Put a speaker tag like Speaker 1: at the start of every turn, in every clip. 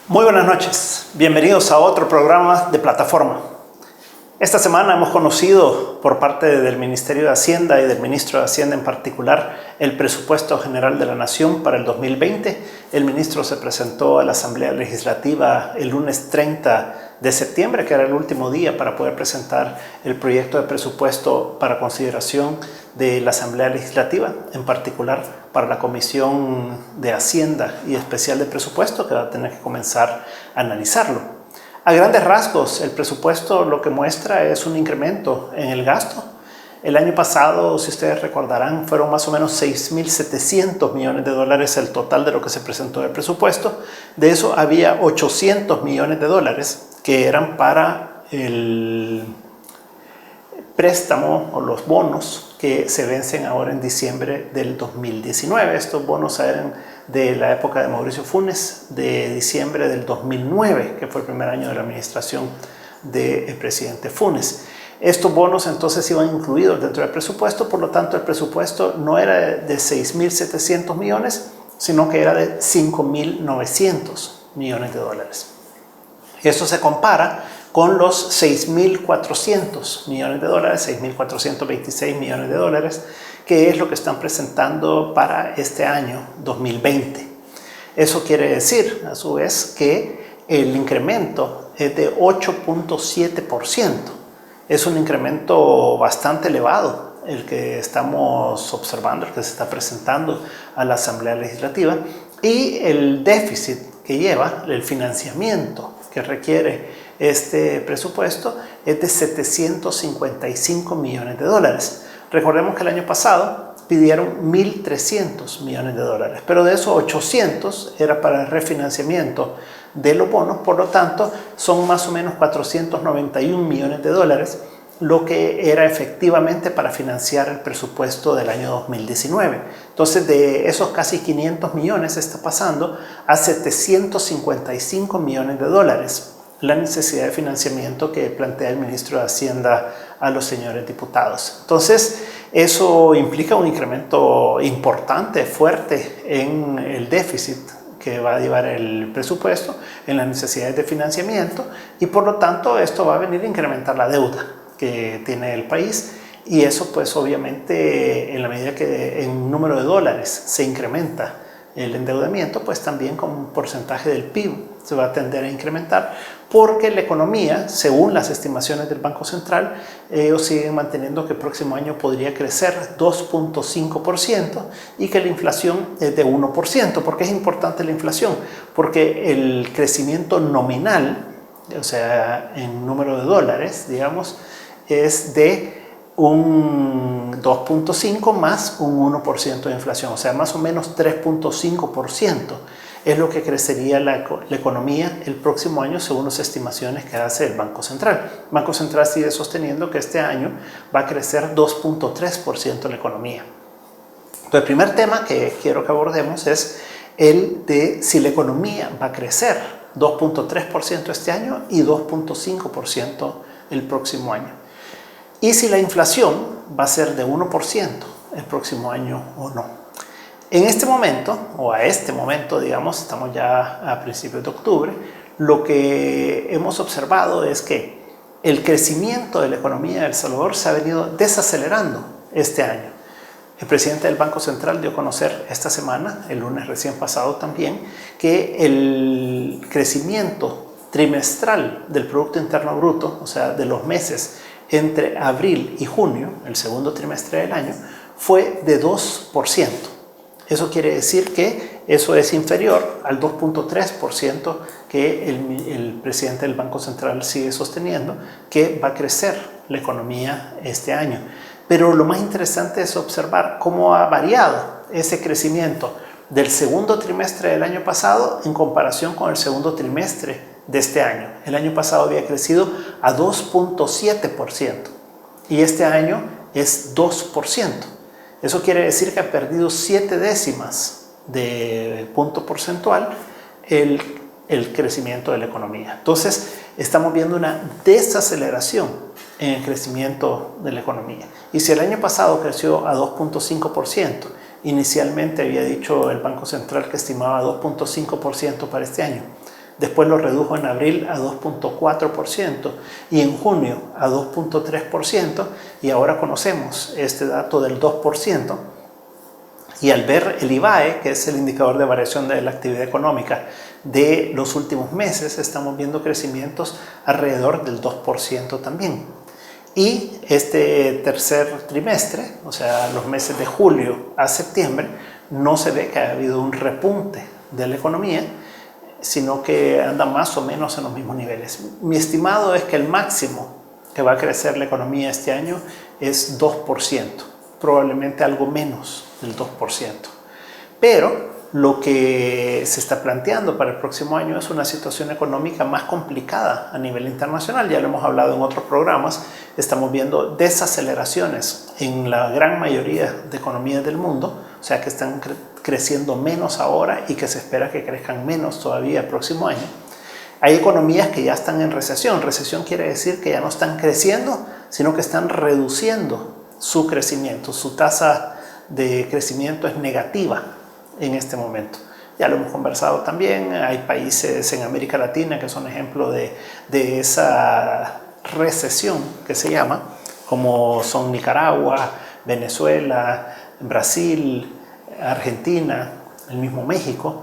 Speaker 1: Muy buenas noches, bienvenidos a otro programa de Plataforma. Esta semana hemos conocido por parte del Ministerio de Hacienda y del Ministro de Hacienda en particular el presupuesto general de la Nación para el 2020. El ministro se presentó a la Asamblea Legislativa el lunes 30 de septiembre, que era el último día para poder presentar el proyecto de presupuesto para consideración de la Asamblea Legislativa, en particular para la Comisión de Hacienda y Especial de Presupuesto, que va a tener que comenzar a analizarlo. A grandes rasgos, el presupuesto lo que muestra es un incremento en el gasto. El año pasado, si ustedes recordarán, fueron más o menos 6.700 millones de dólares el total de lo que se presentó del presupuesto. De eso había 800 millones de dólares que eran para el préstamo o los bonos que se vencen ahora en diciembre del 2019. Estos bonos eran de la época de Mauricio Funes, de diciembre del 2009, que fue el primer año de la administración del presidente Funes. Estos bonos entonces iban incluidos dentro del presupuesto, por lo tanto el presupuesto no era de 6.700 millones, sino que era de 5.900 millones de dólares. Esto se compara con los 6.400 millones de dólares, 6.426 millones de dólares, que es lo que están presentando para este año 2020. Eso quiere decir, a su vez, que el incremento es de 8.7%. Es un incremento bastante elevado el que estamos observando, el que se está presentando a la Asamblea Legislativa, y el déficit que lleva, el financiamiento que requiere este presupuesto es de 755 millones de dólares. Recordemos que el año pasado pidieron 1.300 millones de dólares, pero de esos 800 era para el refinanciamiento de los bonos, por lo tanto son más o menos 491 millones de dólares, lo que era efectivamente para financiar el presupuesto del año 2019. Entonces, de esos casi 500 millones se está pasando a 755 millones de dólares la necesidad de financiamiento que plantea el ministro de Hacienda a los señores diputados. Entonces, eso implica un incremento importante, fuerte en el déficit que va a llevar el presupuesto, en las necesidades de financiamiento, y por lo tanto esto va a venir a incrementar la deuda que tiene el país, y eso pues obviamente en la medida que en número de dólares se incrementa el endeudamiento, pues también con un porcentaje del PIB se va a tender a incrementar, porque la economía, según las estimaciones del Banco Central, ellos siguen manteniendo que el próximo año podría crecer 2.5% y que la inflación es de 1%. ¿Por qué es importante la inflación? Porque el crecimiento nominal, o sea, en número de dólares, digamos, es de un 2.5 más un 1% de inflación, o sea, más o menos 3.5% es lo que crecería la economía el próximo año según las estimaciones que hace el Banco Central. El Banco Central sigue sosteniendo que este año va a crecer 2.3% la economía. Entonces, el primer tema que quiero que abordemos es el de si la economía va a crecer 2.3% este año y 2.5% el próximo año. Y si la inflación va a ser de 1% el próximo año o no. En este momento, o a este momento, digamos, estamos ya a principios de octubre, lo que hemos observado es que el crecimiento de la economía de El Salvador se ha venido desacelerando este año. El presidente del Banco Central dio a conocer esta semana, el lunes recién pasado también, que el crecimiento trimestral del Producto Interno Bruto, o sea, de los meses entre abril y junio, el segundo trimestre del año, fue de 2%. Eso quiere decir que eso es inferior al 2.3% que el presidente del Banco Central sigue sosteniendo que va a crecer la economía este año. Pero lo más interesante es observar cómo ha variado ese crecimiento del segundo trimestre del año pasado en comparación con el segundo trimestre de este año. El año pasado había crecido a 2.7% y este año es 2%. Eso quiere decir que ha perdido 7 décimas de punto porcentual el crecimiento de la economía. Entonces, estamos viendo una desaceleración en el crecimiento de la economía. Y si el año pasado creció a 2.5%, inicialmente había dicho el Banco Central que estimaba 2.5% para este año. después lo redujo en abril a 2.4% y en junio a 2.3%, y ahora conocemos este dato del 2%. Y al ver el IVAE, que es el indicador de variación de la actividad económica de los últimos meses, estamos viendo crecimientos alrededor del 2% también. Y este tercer trimestre, o sea, los meses de julio a septiembre, no se ve que haya habido un repunte de la economía, sino que anda más o menos en los mismos niveles. Mi estimado es que el máximo que va a crecer la economía este año es 2%, probablemente algo menos del 2%. Pero lo que se está planteando para el próximo año es una situación económica más complicada a nivel internacional. Ya lo hemos hablado en otros programas. Estamos viendo desaceleraciones en la gran mayoría de economías del mundo, o sea que están creciendo menos ahora y que se espera que crezcan menos todavía el próximo año. Hay economías que ya están en recesión. Recesión quiere decir que ya no están creciendo, sino que están reduciendo su crecimiento. Su tasa de crecimiento es negativa en este momento. Ya lo hemos conversado también. Hay países en América Latina que son ejemplo de esa recesión que se llama, como son Nicaragua, Venezuela, Brasil, Argentina, el mismo México.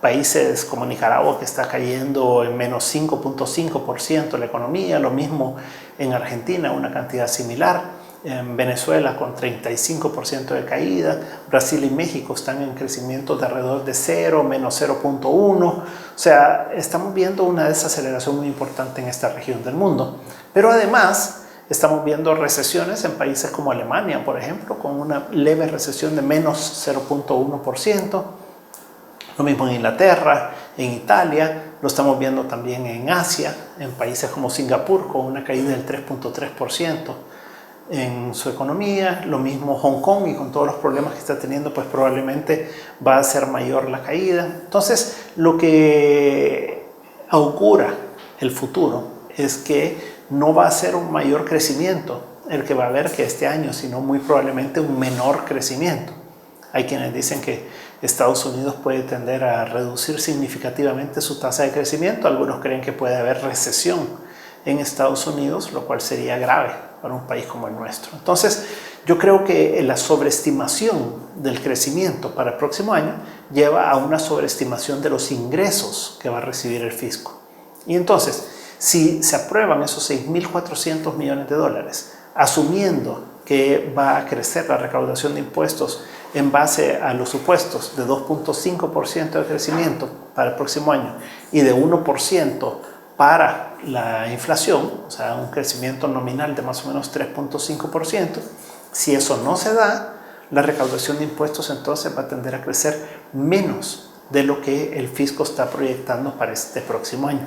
Speaker 1: Países como Nicaragua, que está cayendo en menos 5.5% la economía, lo mismo en Argentina, una cantidad similar. En Venezuela con 35% de caída, Brasil y México están en crecimiento de alrededor de 0, menos 0.1, o sea, estamos viendo una desaceleración muy importante en esta región del mundo. Pero además estamos viendo recesiones en países como Alemania, por ejemplo, con una leve recesión de menos 0.1%, lo mismo en Inglaterra, en Italia, lo estamos viendo también en Asia, en países como Singapur, con una caída del 3.3%. en su economía, lo mismo Hong Kong, y con todos los problemas que está teniendo, pues probablemente va a ser mayor la caída. Entonces, lo que augura el futuro es que no va a ser un mayor crecimiento el que va a haber que este año, sino muy probablemente un menor crecimiento. Hay quienes dicen que Estados Unidos puede tender a reducir significativamente su tasa de crecimiento. Algunos creen que puede haber recesión en Estados Unidos, lo cual sería grave para un país como el nuestro. Entonces, yo creo que la sobreestimación del crecimiento para el próximo año lleva a una sobreestimación de los ingresos que va a recibir el fisco. Y entonces, si se aprueban esos 6.400 millones de dólares, asumiendo que va a crecer la recaudación de impuestos en base a los supuestos de 2.5% de crecimiento para el próximo año y de 1% para la inflación, o sea, un crecimiento nominal de más o menos 3.5%, si eso no se da, la recaudación de impuestos entonces va a tender a crecer menos de lo que el fisco está proyectando para este próximo año.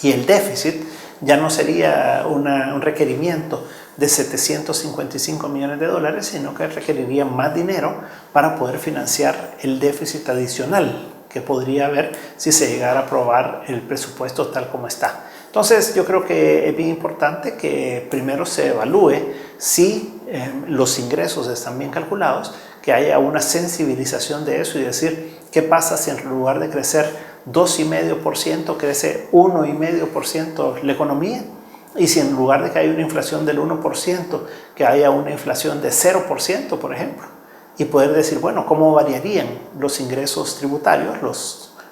Speaker 1: Y el déficit ya no sería un requerimiento de 755 millones de dólares, sino que requeriría más dinero para poder financiar el déficit adicional que podría haber si se llegara a aprobar el presupuesto tal como está. Entonces, yo creo que es bien importante que primero se evalúe si los ingresos están bien calculados, que haya una sensibilización de eso y decir, ¿qué pasa si en lugar de crecer 2,5% crece 1,5% la economía? Y si en lugar de que haya una inflación del 1%, que haya una inflación de 0%, por ejemplo. Y poder decir, bueno, ¿cómo variarían los ingresos tributarios,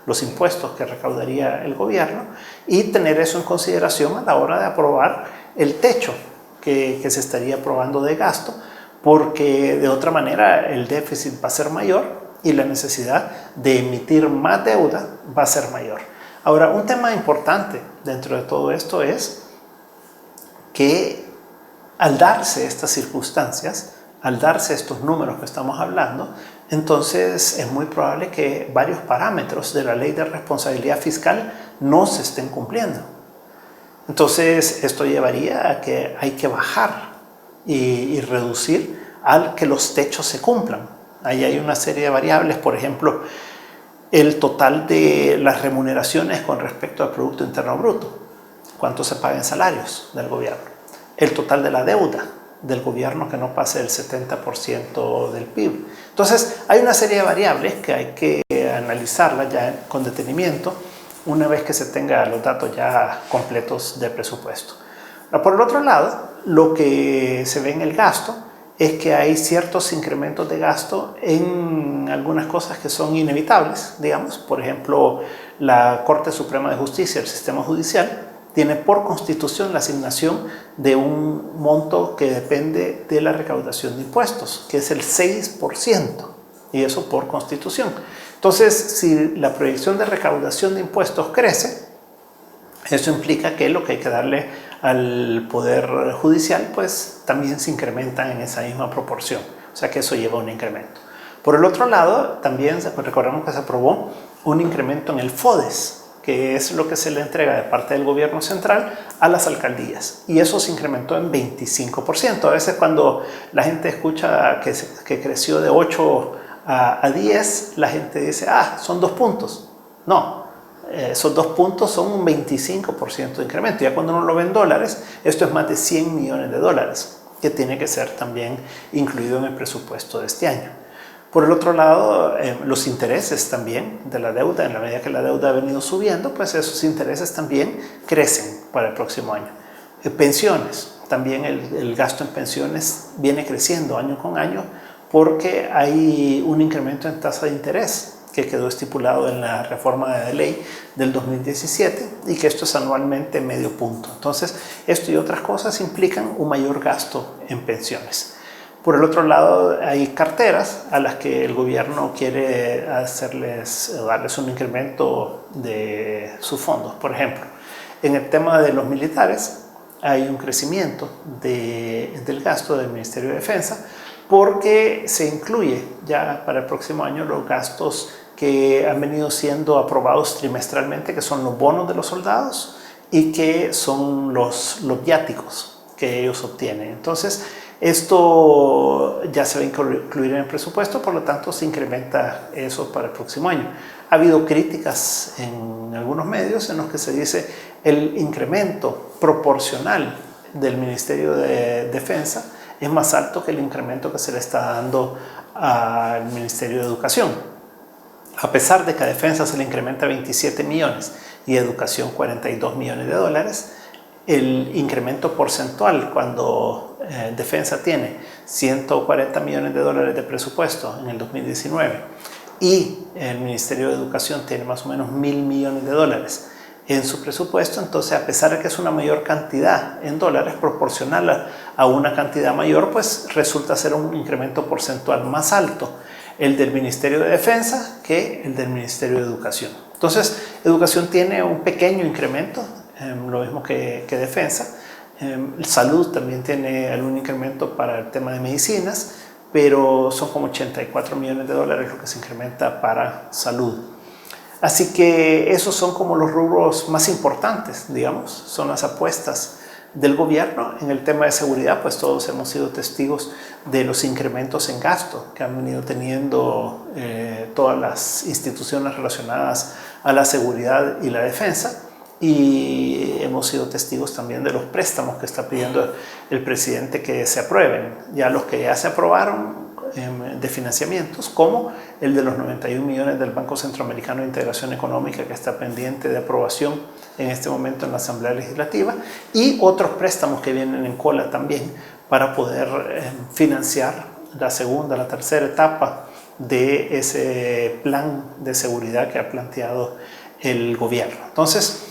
Speaker 1: los impuestos que recaudaría el gobierno? Y tener eso en consideración a la hora de aprobar el techo que se estaría aprobando de gasto, porque de otra manera el déficit va a ser mayor y la necesidad de emitir más deuda va a ser mayor. Ahora, un tema importante dentro de todo esto es que al darse estas circunstancias, al darse estos números que estamos hablando, entonces es muy probable que varios parámetros de la ley de responsabilidad fiscal no se estén cumpliendo. Entonces esto llevaría a que hay que bajar y reducir al que los techos se cumplan. Ahí hay una serie de variables, por ejemplo, el total de las remuneraciones con respecto al Producto Interno Bruto, cuánto se paga en salarios del gobierno, el total de la deuda del gobierno que no pase el 70% del PIB. Entonces, hay una serie de variables que hay que analizarla ya con detenimiento una vez que se tenga los datos ya completos del presupuesto. Por el otro lado, lo que se ve en el gasto es que hay ciertos incrementos de gasto en algunas cosas que son inevitables, digamos. Por ejemplo, la Corte Suprema de Justicia, el sistema judicial, tiene por constitución la asignación de un monto que depende de la recaudación de impuestos, que es el 6%, y eso por constitución. Entonces, si la proyección de recaudación de impuestos crece, eso implica que lo que hay que darle al Poder Judicial, pues también se incrementa en esa misma proporción. O sea que eso lleva un incremento. Por el otro lado, también recordemos que se aprobó un incremento en el FODES, que es lo que se le entrega de parte del gobierno central a las alcaldías. Y eso se incrementó en 25%. A veces cuando la gente escucha que creció de 8 a 10, la gente dice, son 2 puntos. No. Esos 2 puntos son un 25% de incremento. Ya cuando uno lo ve en dólares, esto es más de 100 millones de dólares, que tiene que ser también incluido en el presupuesto de este año. Por el otro lado, los intereses también de la deuda, en la medida que la deuda ha venido subiendo, pues esos intereses también crecen para el próximo año. Pensiones, también el gasto en pensiones viene creciendo año con año porque hay un incremento en tasa de interés que quedó estipulado en la reforma de ley del 2017 y que esto es anualmente medio punto. Entonces, esto y otras cosas implican un mayor gasto en pensiones. Por el otro lado, hay carteras a las que el gobierno quiere darles un incremento de sus fondos. Por ejemplo, en el tema de los militares hay un crecimiento del gasto del Ministerio de Defensa porque se incluye ya para el próximo año los gastos que han venido siendo aprobados trimestralmente, que son los bonos de los soldados y que son los viáticos que ellos obtienen. Entonces, esto ya se va a incluir en el presupuesto, por lo tanto se incrementa eso para el próximo año. Ha habido críticas en algunos medios en los que se dice el incremento proporcional del Ministerio de Defensa es más alto que el incremento que se le está dando al Ministerio de Educación. A pesar de que a Defensa se le incrementa 27 millones y a Educación 42 millones de dólares, el incremento porcentual cuando Defensa tiene 140 millones de dólares de presupuesto en el 2019 y el Ministerio de Educación tiene más o menos 1.000 millones de dólares en su presupuesto, entonces a pesar de que es una mayor cantidad en dólares proporcional a una cantidad mayor, pues resulta ser un incremento porcentual más alto el del Ministerio de Defensa que el del Ministerio de Educación. Entonces, Educación tiene un pequeño incremento, lo mismo que Defensa. Salud también tiene algún incremento para el tema de medicinas, pero son como 84 millones de dólares lo que se incrementa para salud. Así que esos son como los rubros más importantes, digamos, son las apuestas del gobierno. En el tema de seguridad, pues todos hemos sido testigos de los incrementos en gasto que han venido teniendo todas las instituciones relacionadas a la seguridad y la defensa, y hemos sido testigos también de los préstamos que está pidiendo el presidente que se aprueben. Ya los que ya se aprobaron de financiamientos, como el de los 91 millones del Banco Centroamericano de Integración Económica, que está pendiente de aprobación en este momento en la Asamblea Legislativa, y otros préstamos que vienen en cola también para poder financiar la segunda, la tercera etapa de ese plan de seguridad que ha planteado el gobierno. Entonces,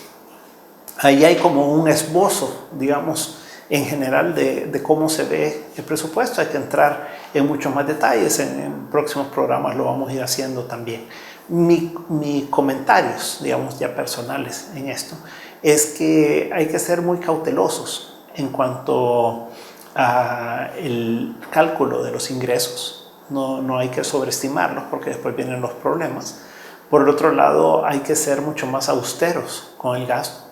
Speaker 1: ahí hay como un esbozo, digamos, en general de cómo se ve el presupuesto. Hay que entrar en muchos más detalles, en próximos programas lo vamos a ir haciendo también. Mis comentarios, digamos, ya personales en esto, es que hay que ser muy cautelosos en cuanto al cálculo de los ingresos. No hay que sobreestimarlos porque después vienen los problemas. Por el otro lado, hay que ser mucho más austeros con el gasto.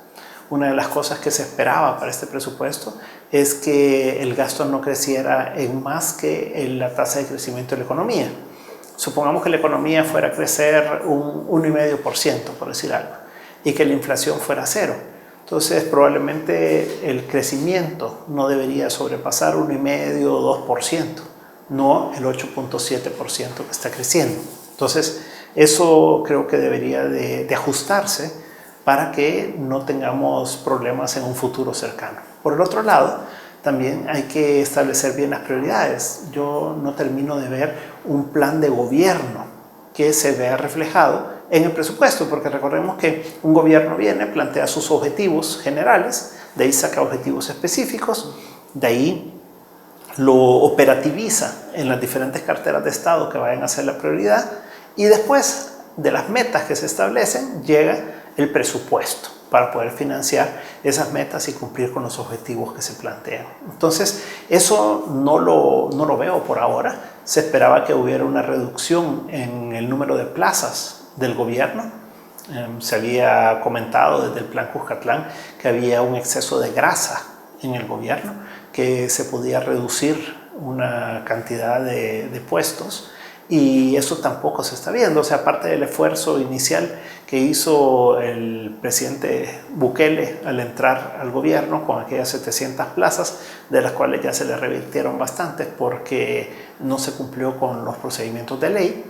Speaker 1: Una de las cosas que se esperaba para este presupuesto es que el gasto no creciera en más que la tasa de crecimiento de la economía. Supongamos que la economía fuera a crecer un 1,5%, por decir algo, y que la inflación fuera 0. Entonces, probablemente el crecimiento no debería sobrepasar 1,5 o 2%, no el 8,7% que está creciendo. Entonces, Eso creo que debería de ajustarse para que no tengamos problemas en un futuro cercano. Por el otro lado, también hay que establecer bien las prioridades. Yo no termino de ver un plan de gobierno que se vea reflejado en el presupuesto, porque recordemos que un gobierno viene, plantea sus objetivos generales, de ahí saca objetivos específicos, de ahí lo operativiza en las diferentes carteras de Estado que vayan a ser la prioridad, y después de las metas que se establecen llega el presupuesto para poder financiar esas metas y cumplir con los objetivos que se plantean. Entonces, eso no lo veo por ahora. Se esperaba que hubiera una reducción en el número de plazas del gobierno. Se había comentado desde el Plan Cuscatlán que había un exceso de grasa en el gobierno, que se podía reducir una cantidad de puestos, y eso tampoco se está viendo. O sea, aparte del esfuerzo inicial que hizo el presidente Bukele al entrar al gobierno con aquellas 700 plazas, de las cuales ya se le revirtieron bastantes porque no se cumplió con los procedimientos de ley.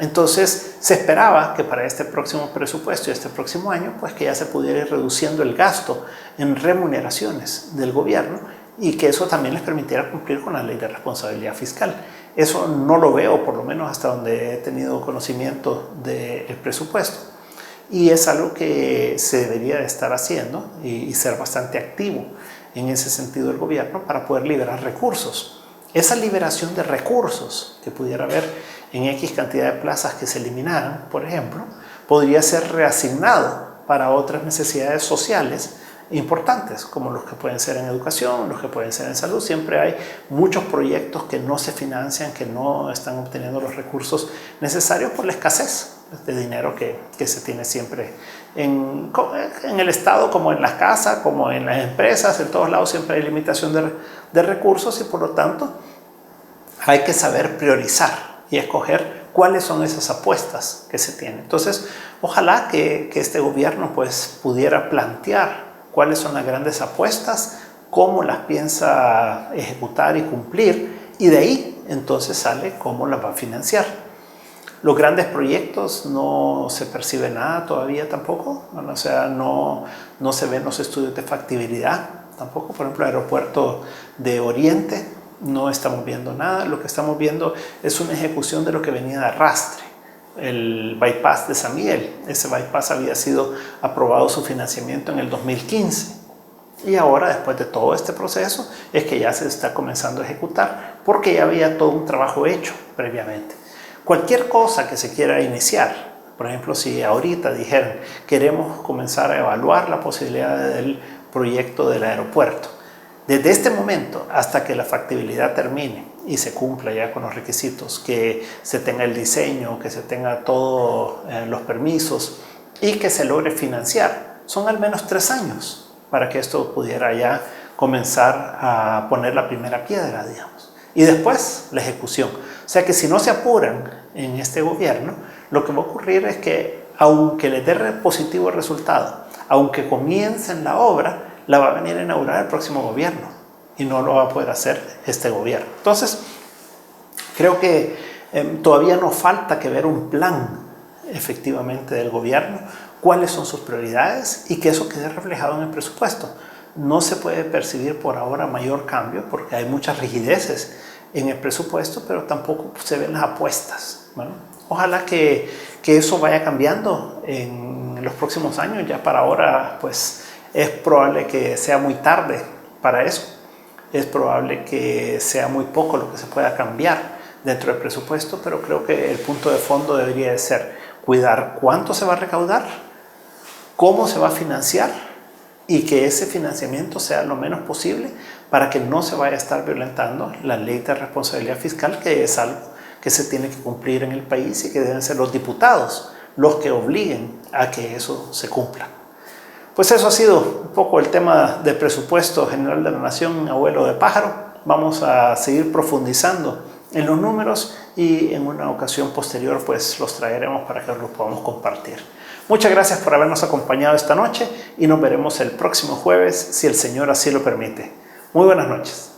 Speaker 1: Entonces se esperaba que para este próximo presupuesto y este próximo año, pues que ya se pudiera ir reduciendo el gasto en remuneraciones del gobierno, y que eso también les permitiera cumplir con la ley de responsabilidad fiscal. Eso no lo veo, por lo menos hasta donde he tenido conocimiento del presupuesto, y es algo que se debería de estar haciendo y ser bastante activo en ese sentido el gobierno para poder liberar recursos. Esa liberación de recursos que pudiera haber en X cantidad de plazas que se eliminaran, por ejemplo, podría ser reasignado para otras necesidades sociales importantes, como los que pueden ser en educación, los que pueden ser en salud. Siempre hay muchos proyectos que no se financian, que no están obteniendo los recursos necesarios por la escasez de dinero que se tiene siempre en el Estado, como en las casas, como en las empresas. En todos lados siempre hay limitación de recursos, y por lo tanto hay que saber priorizar y escoger cuáles son esas apuestas que se tienen. Entonces, ojalá que este gobierno pues pudiera plantear cuáles son las grandes apuestas, cómo las piensa ejecutar y cumplir, y de ahí entonces sale cómo las va a financiar. Los grandes proyectos no se percibe nada todavía tampoco, o sea, no se ven los estudios de factibilidad tampoco. Por ejemplo, el aeropuerto de Oriente no estamos viendo nada. Lo que estamos viendo es una ejecución de lo que venía de arrastre. El bypass de San Miguel, ese bypass había sido aprobado su financiamiento en el 2015, y ahora, después de todo este proceso, es que ya se está comenzando a ejecutar, porque ya había todo un trabajo hecho previamente. Cualquier cosa que se quiera iniciar, por ejemplo, si ahorita dijeran queremos comenzar a evaluar la posibilidad del proyecto del aeropuerto, desde este momento hasta que la factibilidad termine y se cumpla ya con los requisitos, que se tenga el diseño, que se tenga todos los permisos y que se logre financiar, son al menos 3 años para que esto pudiera ya comenzar a poner la primera piedra, digamos. Y después la ejecución. O sea que si no se apuran en este gobierno, lo que va a ocurrir es que, aunque les dé positivo el resultado, aunque comiencen la obra, la va a venir a inaugurar el próximo gobierno, y no lo va a poder hacer este gobierno. Entonces, creo que todavía nos falta que ver un plan efectivamente del gobierno, cuáles son sus prioridades, y que eso quede reflejado en el presupuesto. No se puede percibir por ahora mayor cambio porque hay muchas rigideces en el presupuesto, pero tampoco se ven las apuestas. Bueno, ojalá que eso vaya cambiando en los próximos años. Ya para ahora pues es probable que sea muy tarde para eso. Es probable que sea muy poco lo que se pueda cambiar dentro del presupuesto, pero creo que el punto de fondo debería de ser cuidar cuánto se va a recaudar, cómo se va a financiar, y que ese financiamiento sea lo menos posible para que no se vaya a estar violentando la ley de responsabilidad fiscal, que es algo que se tiene que cumplir en el país y que deben ser los diputados los que obliguen a que eso se cumpla. Pues eso ha sido un poco el tema del presupuesto general de la Nación a vuelo de pájaro. Vamos a seguir profundizando en los números, y en una ocasión posterior pues los traeremos para que los podamos compartir. Muchas gracias por habernos acompañado esta noche, y nos veremos el próximo jueves si el Señor así lo permite. Muy buenas noches.